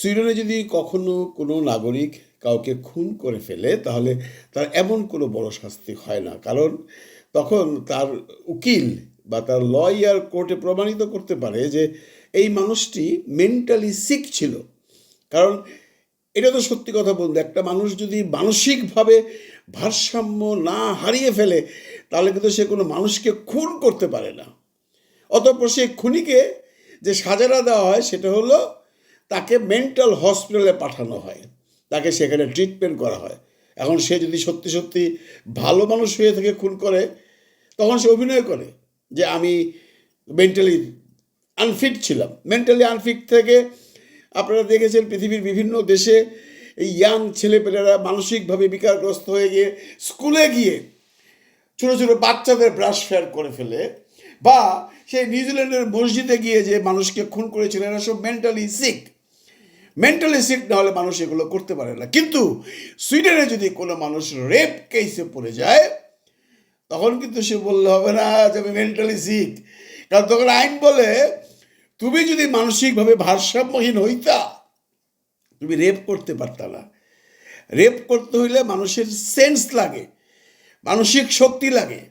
সুইডেনে যদি কখনো কোনো নাগরিক কাউকে খুন করে ফেলে তাহলে তার এমন কোনো বড় শাস্তি হয় না, কারণ তখন তার উকিল বা তার লয়ার কোর্টে প্রমাণিত করতে পারে যে এই মানুষটি মেন্টালি সিক ছিল। কারণ এটা তো সত্যি কথা বলতে, একটা মানুষ যদি মানসিকভাবে ভারসাম্য না হারিয়ে ফেলে তাহলে কিন্তু সে কোনো মানুষকে খুন করতে পারে না। অতঃপর সেই খুনিকে যে সাজাটা দেওয়া হয় সেটা হলো তাকে মেন্টাল হসপিটালে পাঠানো হয়, তাকে সেখানে ট্রিটমেন্ট করা হয়। এখন সে যদি সত্যি সত্যি ভালো মানুষ হয়ে থেকে খুন করে, তখন সে অভিনয় করে যে আমি মেন্টালি আনফিট ছিলাম। মেন্টালি আনফিট থেকে আপনারা দেখেছেন পৃথিবীর বিভিন্ন দেশে এই ইয়াং ছেলেপেলেরা মানসিকভাবে বিকারগ্রস্ত হয়ে গিয়ে স্কুলে গিয়ে ছোটো ছোটো বাচ্চাদের ব্রাশ ফেয়ার করে ফেলে, বা সেই নিউজিল্যান্ডের মসজিদে গিয়ে যে মানুষকে খুন করেছিল, এরা সব মেন্টালি সিক। মেন্টালি সিক না হলে মানুষ এগুলো করতে পারে না। কিন্তু সুইডেনে যদি কোনো মানুষ রেপ কেসে পড়ে যায় তখন কিন্তু সে বললে হবে না যে আমি মেন্টালি সিক, কারণ তখন আইন বলে তুমি যদি মানসিকভাবে ভারসাম্যহীন হইতা তুমি রেপ করতে পারতা না। রেপ করতে হইলে মানুষের সেন্স লাগে, মানসিক শক্তি লাগে।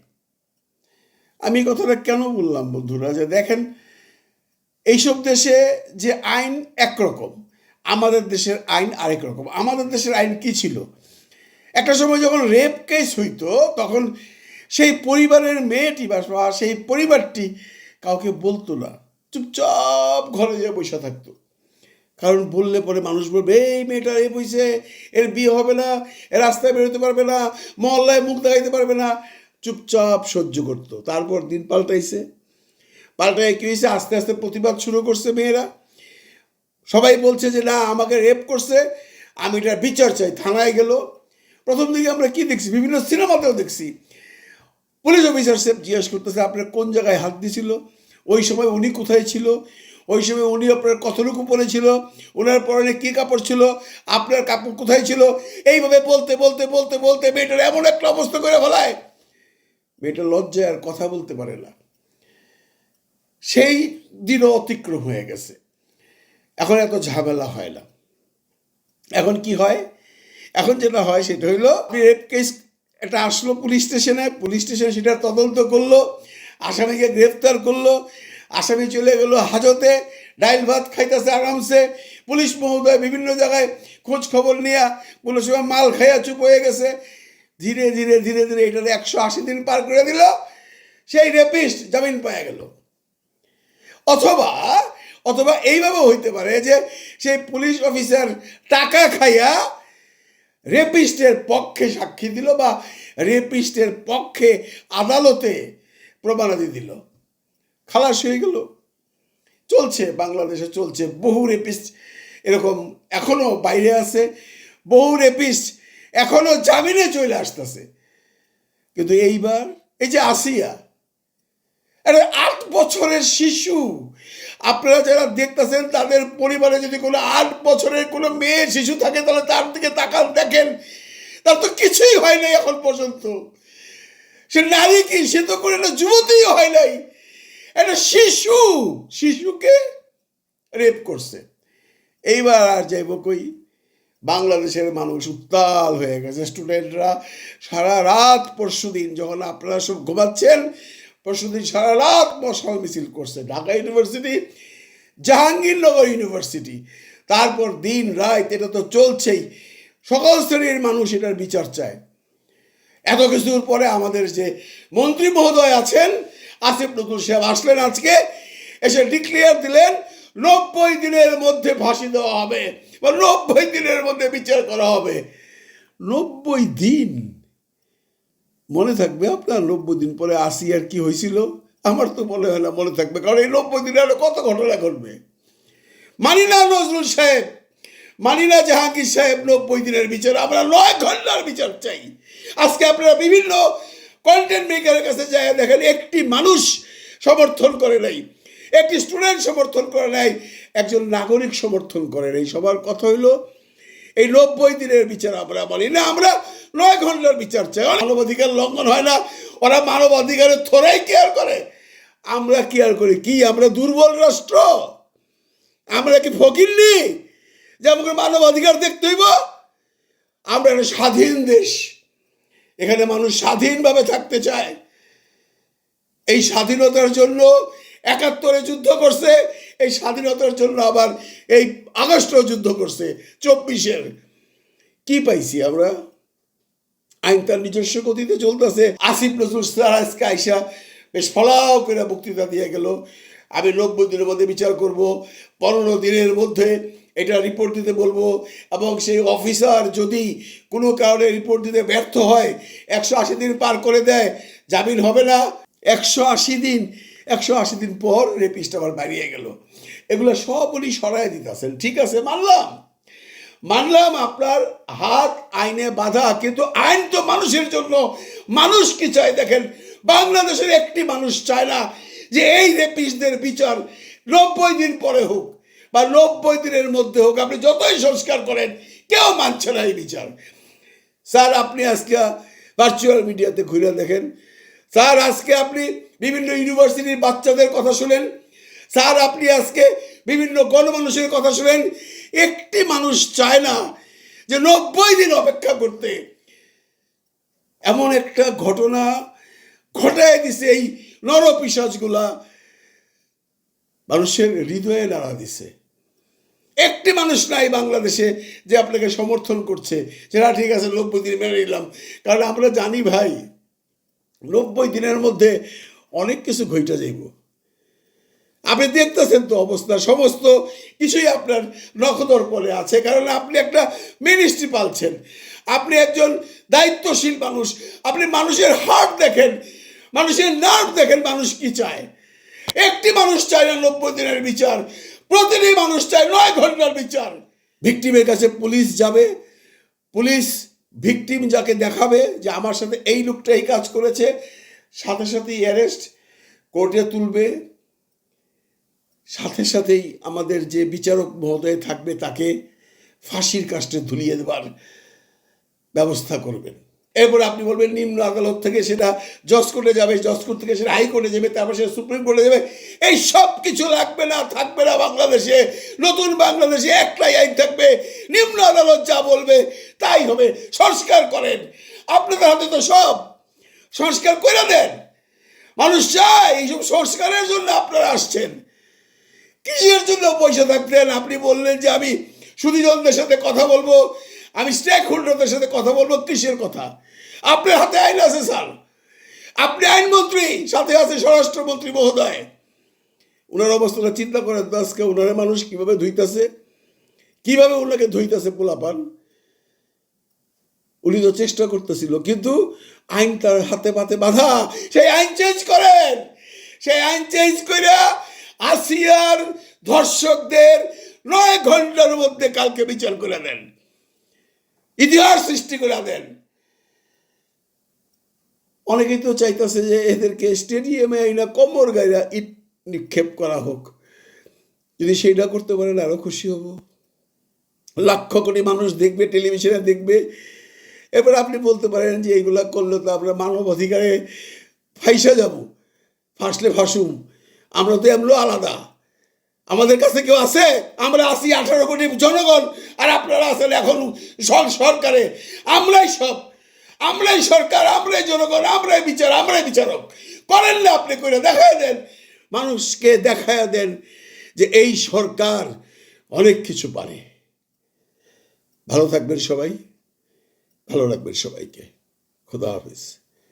আমি কথাটা কেন বললাম বন্ধুরা, যে দেখেন এইসব দেশে যে আইন একরকম, আমাদের দেশের আইন আরেক রকম। আমাদের দেশের আইন কি ছিল, একটা সময় যখন রেপ কেস হইতো তখন সেই পরিবারের মেয়েটি বা সেই পরিবারটি কাউকে বলতো না, চুপচাপ ঘরে যেয়ে বসে থাকতো। কারণ বললে পরে মানুষ বলবে এই মেয়েটা রেপ হয়েছে, এর বিয়ে হবে না, এর রাস্তায় বেরোতে পারবে না, মহল্লায় মুখ দেখাইতে পারবে না, চুপচাপ সহ্য করতো। তারপর দিন পাল্টায় কী হয়েছে, আস্তে আস্তে প্রতিবাদ শুরু করছে মেয়েরা। সবাই বলছে যে না আমাকে রেপ করছে, আমি এটার বিচার চাই। থানায় গেল। প্রথম দিকে আমরা কি দেখছি, বিভিন্ন সিনেমাতেও দেখছি, পুলিশ অফিসার সাহেব জিজ্ঞেস করতেছে আপনার কোন জায়গায় হাত দিয়েছিল, ওই সময় উনি কোথায় ছিল, ওই সময় উনি আপনার কতটুকু পরেছিল, ওনার পরনে কী কাপড় ছিল, আপনার কাপড় কোথায় ছিল। এইভাবে বলতে বলতে বলতে বলতে মেয়েটার এমন একটা অবস্থা করে ফেলায়, মেয়েটা লজ্জায় আর কথা বলতে পারে না। সেই দিনও অতিক্রম হয়ে গেছে, এখন এত ঝামেলা হয় না। এখন কি হয়, এখন যেটা হয় সেটা হইলো রেপ কেস এটা আসলো পুলিশ স্টেশনে সেটা তদন্ত করলো, আসামিকে গ্রেফতার করলো, আসামি চলে গেলো হাজতে, ডাইল ভাত খাইতেছে আরামসে। পুলিশ মহোদয় বিভিন্ন জায়গায় খোঁজ খবর নিয়ে কোনো সময় মাল খাইয়া চুপ হয়ে গেছে। ধীরে ধীরে ধীরে ধীরে এটার 180 দিন পার করে দিল, সেই রেপিস্ট জামিন পাওয়া গেল। অথবা অথবা এইভাবে হইতে পারে যে সেই পুলিশ অফিসার টাকা খাইয়া রেপিস্টের পক্ষে সাক্ষী দিল, বা রেপিস্টের পক্ষে আদালতে প্রমাণাদি দিল, খালাস হয়ে গেল। চলছে, বাংলাদেশে চলছে। বহু রেপিস্ট এরকম এখনো বাইরে আছে, বহু রেপিস্ট এখনো জামিনে চলে আসতেছে। কিন্তু এইবার এই যে আসিয়া, আরে 8 বছরের শিশু, আপনারা যারা দেখতেছেন তাদের পরিবারে যদি কোনো 8 বছরের কোনো মেয়ে শিশু থাকে তাহলে তার দিকে তাকান, দেখেন তার তো কিছুই হয় নাই এখন পর্যন্ত। সে নারী কি, সে তো কোনো একটা যুবতী হয় নাই, একটা শিশুকে রেপ করছে। এইবার আর যাইব কই, বাংলাদেশের মানুষ উত্তাল হয়ে গেছে। স্টুডেন্টরা সারা রাত পরশুদিন যখন আপনারা সব ঘুমাচ্ছেন, পরশুদিন সারা রাত মশাল মিছিল করছে ঢাকা ইউনিভার্সিটি, জাহাঙ্গীরনগর ইউনিভার্সিটি, তারপর দিন রাত এটা তো চলছেই। সকল শ্রেণীর মানুষ এটার বিচার চায়। এত কিছুর পরে আমাদের যে মন্ত্রী মহোদয় আছেন, আসিফ নজরুল সাহেব আসলেন আজকে, এসে ডিক্লেয়ার দিলেন 90 দিনের মধ্যে ফাঁসি দেওয়া হবে, বা 90 দিনের মধ্যে বিচার করা হবে। 90 দিন মনে থাকবে আপনার? 90 দিন পরে আসিয়ার কি হয়েছিল আমার তো মনে হয় না মনে থাকবে, কারণ এই 90 দিনে আরো কত ঘটনা ঘটবে। মানি না নজরুল সাহেব, মানি না জাহাঙ্গীর সাহেব 90 দিনের বিচার, আমরা 9 ঘন্টার বিচার চাই। আজকে আপনারা বিভিন্ন কন্টেন্ট মেকারের কাছে যায় দেখেন, একটি মানুষ সমর্থন করে নাই, একটি স্টুডেন্ট সমর্থন করে নাই, একজন নাগরিক সমর্থন করে নাই। সবার কথা হইলো এই 90 দিনের বিচার আমরা মানি না, আমরা 9 ঘন্টার বিচার চাই। মানবাধিকার লঙ্ঘন হয় না, ওরা মানবাধিকারের থোড়াই কেয়ার করে, আমরা কেয়ার করি কি? আমরা দুর্বল রাষ্ট্র? আমরা কি ফকির নি যে আমাকে মানবাধিকার দেখতে হইব। আমরা একটা স্বাধীন দেশ, এখানে মানুষ স্বাধীনভাবে থাকতে চায়। এই স্বাধীনতার জন্য ৭১ যুদ্ধ করছে, এই স্বাধীনতার জন্য আবার এই আগস্টও যুদ্ধ করছে, ২৪-এর। কি পাইছি আমরা? আইন তার নিজস্ব গতিতে চলতেছে। আসিফ নজরুল স্যার আজকে আইসা বেশ ফলাও করে বক্তৃতা দিয়ে গেল, আমি ৯০ দিনের মধ্যে বিচার করব, ১৫ দিনের মধ্যে এটা রিপোর্ট দিতে বলবো, এবং সেই অফিসার যদি কোনো কারণে রিপোর্ট দিতে ব্যর্থ হয় ১৮০ দিন পার করে দেয়, জামিন হবে না। ১৮০ দিন পর রেপিস্ট আবার বাড়িয়ে গেল। এগুলো সব উনি সরাই দিতেছেন। ঠিক আছে, মানলাম আপনার হাত আইনে বাধা, কিন্তু আইন তো মানুষের জন্য। মানুষ কি চায় দেখেন, বাংলাদেশের একটি মানুষ চায় না যে এই রেপিস্টদের বিচার ৯০ দিন পরে হোক বা ৯০ দিনের মধ্যে হোক। আপনি যতই সংস্কার করেন, কেউ মানছে না এই বিচার। স্যার আপনি আজকে ভার্চুয়াল মিডিয়াতে ঘুরে দেখেন, স্যার আজকে আপনি বিভিন্ন ইউনিভার্সিটির বাচ্চাদের কথা শুনেন, স্যার আপনি আজকে বিভিন্ন গণমানুষের কথা শুনেন, একটি মানুষ চায় না যে ৯০ দিন অপেক্ষা করতে। এমন একটা ঘটনা ঘটায় দিছে এই নরপিশাচগুলা, মানুষের হৃদয়ে নাড়া দিছে। একটি মানুষ নাই বাংলাদেশে যে আপনাকে সমর্থন করছে, সেটা ঠিক আছে ৯০ দিন মেনে নিলাম। কারণ আমরা জানি ভাই, ৯০ দিনের মধ্যে অনেক কিছু ঘইটা যাইব। আপনি দেখতেছেন তো অবস্থা, সমস্ত কিছুই আপনার নখদর্পণে আছে। কারণ আপনি একটা মিনিস্ট্রি পালছেন, আপনি একজন দায়িত্বশীল মানুষ। আপনি মানুষের হার্ট দেখেন, মানুষের নার্ভ দেখেন, মানুষ কি চায়। একটি মানুষ চায় না ৯০ দিনের বিচার, প্রতিটি মানুষ চায় ৯ ঘন্টার বিচার। ভিকটিমের কাছে পুলিশ যাবে, পুলিশ ভিকটিম যাকে দেখাবে যে আমার সাথে এই লোকটা এই কাজ করেছে, সাথে সাথেই অ্যারেস্ট কোর্টে তুলবে, সাথে সাথেই আমাদের যে বিচারক মহোদয় থাকবে তাকে ফাঁসির কাস্টে ঝুলিয়ে দেবার ব্যবস্থা করবেন। এরপরে আপনি বলবেন নিম্ন আদালত থেকে সেটা জজ কোর্টে যাবে, জজ কোর্ট থেকে সেটা হাইকোর্টে যাবে, তারপর সেটা সুপ্রিম কোর্টে যাবে। এই সব কিছু লাগবে না, থাকবে না বাংলাদেশে। নতুন বাংলাদেশে একটাই আইন থাকবে, নিম্ন আদালত যা বলবে তাই হবে। সংস্কার করেন, আপনাদের হাতে তো সব, সংস্কার করে দেন। মানুষ চায় এইসব সংস্কারের জন্য আপনারা আসছেন। কিসের জন্য পয়সা থাকতেন? আপনি বললেন যে আমি সুধীজনদের সাথে কথা বলবো, আমি স্টেক হোল্ডারদের সাথে কথা বলবো। কিসের কথা? আপনার হাতে আইন আছে স্যার, আপনি আইনমন্ত্রী, সাথে আছে স্বরাষ্ট্রমন্ত্রী মহোদয়। ওনার অবস্থাটা চিন্তা করেন তো, আজকে ওনারা মানুষ কিভাবে ধুইতেছে, কিভাবে ওনাকে ধুইতেছে পোলাপান। উনি তো চেষ্টা করতেছিল, কিন্তু আইন তার হাতে পাতে বাধা। সেই আইন চেঞ্জ করেন, সেই আইন চেঞ্জ করে আসিয়ার ধর্ষকদের ৯ ঘন্টার মধ্যে কালকে বিচার করে দেন, ইতিহাস সৃষ্টি করে দেন। অনেকেই তো চাইতেছে যে এদেরকে স্টেডিয়ামে আইনা কোমর গাইরা ইট নিক্ষেপ করা হোক। যদি সেইটা করতে পারেন আরো খুশি হব। লক্ষ কোটি মানুষ দেখবে, টেলিভিশনে দেখবে। এবার আপনি বলতে পারেন যে এইগুলা করলে তো আমরা মানব অধিকারে ফাইসা যাব, ফাঁসলে ফাঁসুম। আমরা তো এমন আলাদা, আমাদের কাছে কেউ আছে? আমরা আছি ১৮ কোটি জনগণ, আর আপনারা আছেন এখন সরকারে। আমরাই সব, আমরাই সরকার, আমরাই জনগণ, আমরাই বিচার, আমরাই বিচারক। করেন না আপনি, করে দেখায় দেন, মানুষকে দেখায় দেন যে এই সরকার অনেক কিছু পারে। ভালো থাকবেন সবাই, ভালো রাখবেন সবাইকে। খোদা হাফেজ।